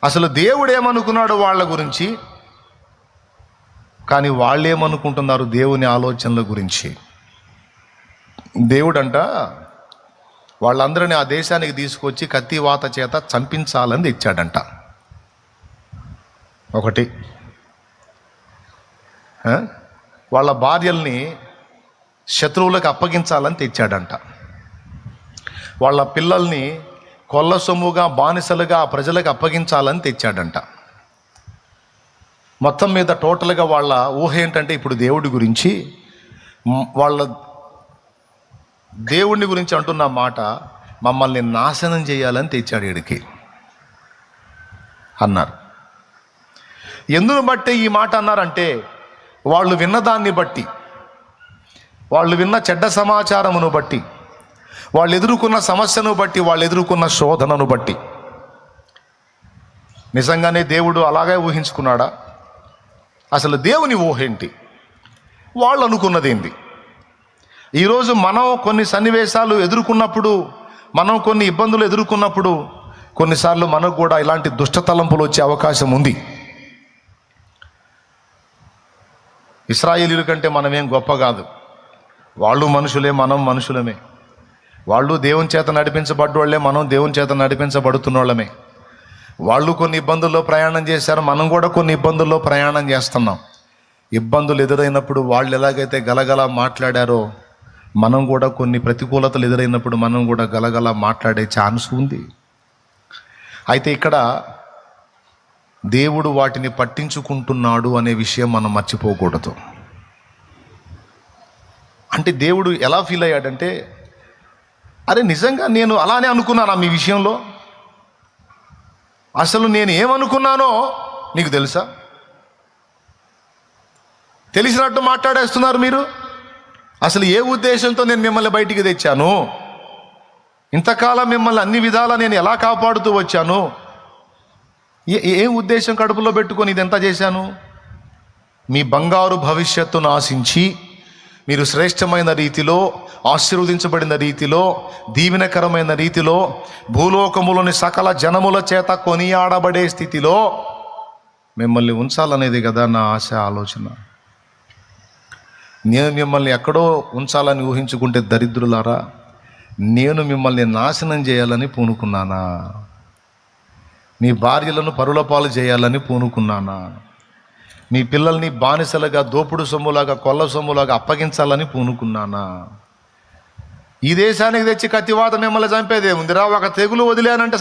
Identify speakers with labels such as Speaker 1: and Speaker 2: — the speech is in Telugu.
Speaker 1: అసలు దేవుడు ఏమనుకున్నాడు వాళ్ళ గురించి, కానీ వాళ్ళు ఏమనుకుంటున్నారు దేవుని ఆలోచనల గురించి. దేవుడంట వాళ్ళందరినీ ఆ దేశానికి తీసుకొచ్చి కత్తివాత చేత చంపించాలని తెచ్చాడంట. ఒకటి, వాళ్ళ భార్యల్ని శత్రువులకు అప్పగించాలని తెచ్చాడంట. వాళ్ళ పిల్లల్ని కొల్ల సొమ్ముగా బానిసలుగా ఆ ప్రజలకు అప్పగించాలని తెచ్చాడంట. మొత్తం మీద టోటల్గా వాళ్ళ ఊహ ఏంటంటే ఇప్పుడు దేవుడి గురించి, వాళ్ళ దేవుడిని గురించి అంటున్న మాట, మమ్మల్ని నాశనం చేయాలని తెచ్చాడు వీడికి అన్నారు. ఎందును బట్టి ఈ మాట అన్నారంటే, వాళ్ళు విన్నదాన్ని బట్టి, వాళ్ళు విన్న చెడ్డ సమాచారమును బట్టి, వాళ్ళు ఎదుర్కొన్న సమస్యను బట్టి, వాళ్ళు ఎదుర్కొన్న శోధనను బట్టి. నిజంగానే దేవుడు అలాగే ఊహించుకున్నాడా? అసలు దేవుని ఊహ ఏంటి? వాళ్ళు అనుకున్నది ఏంటి? ఈరోజు మనం కొన్ని సన్నివేశాలు ఎదుర్కొన్నప్పుడు, మనం కొన్ని ఇబ్బందులు ఎదుర్కొన్నప్పుడు, కొన్నిసార్లు మనకు కూడా ఇలాంటి దుష్ట తలంపులు వచ్చే అవకాశం ఉంది. ఇశ్రాయేలీయుల కంటే మనమేం గొప్ప కాదు. వాళ్ళు మనుషులే, మనం మనుషులమే. వాళ్ళు దేవుని చేత నడిపించబడ్డోళ్లే, మనం దేవుని చేత నడిపించబడుతున్నోళ్ళమే. వాళ్ళు కొన్ని ఇబ్బందుల్లో ప్రయాణం చేశారు, మనం కూడా కొన్ని ఇబ్బందుల్లో ప్రయాణం చేస్తున్నాం. ఇబ్బందులు ఎదురైనప్పుడు వాళ్ళు ఎలాగైతే గలగల మాట్లాడారో, మనం కూడా కొన్ని ప్రతికూలతలు ఎదురైనప్పుడు మనం కూడా గలగల మాట్లాడే ఛాన్స్ ఉంది. అయితే ఇక్కడ దేవుడు వాటిని పట్టించుకుంటున్నాడు అనే విషయం మనం మర్చిపోకూడదు. అంటే దేవుడు ఎలా ఫీల్ అయ్యాడంటే, అరే నిజంగా నేను అలానే అనుకున్నానా మీ విషయంలో? అసలు నేను ఏమనుకున్నానో నీకు తెలుసా? తెలిసినట్టు మాట్లాడేస్తున్నారు మీరు. అసలు ఏ ఉద్దేశంతో నేను మిమ్మల్ని బయటికి తెచ్చాను? ఇంతకాలం మిమ్మల్ని అన్ని విధాలా నేను ఎలా కాపాడుతూ వచ్చాను? ఏ ఉద్దేశం కడుపులో పెట్టుకొని ఇదంతా చేశాను? మీ బంగారు భవిష్యత్తును ఆశించి, మీరు శ్రేష్టమైన రీతిలో, ఆశీర్వదించబడిన రీతిలో, దీవెనకరమైన రీతిలో, భూలోకములోని సకల జనముల చేత కొనియాడబడే స్థితిలో మిమ్మల్ని ఉంచాలనేది కదా నా ఆశ, ఆలోచన. నేను మిమ్మల్ని ఎక్కడో ఉంచాలని ఊహించుకుంటే దరిద్రులారా, నేను మిమ్మల్ని నాశనం చేయాలని పూనుకున్నానా? మీ భార్యలను పరుల పాలు చేయాలని పూనుకున్నానా? మీ పిల్లల్ని బానిసలుగా, దోపుడు సొమ్ములాగా, కొల్ల సొమ్ములాగా అప్పగించాలని పూనుకున్నానా? ఈ దేశానికి తెచ్చి కత్తివాత మిమ్మల్ని చంపేదే ఉందిరా, ఒక తెగులు వదిలేనంటే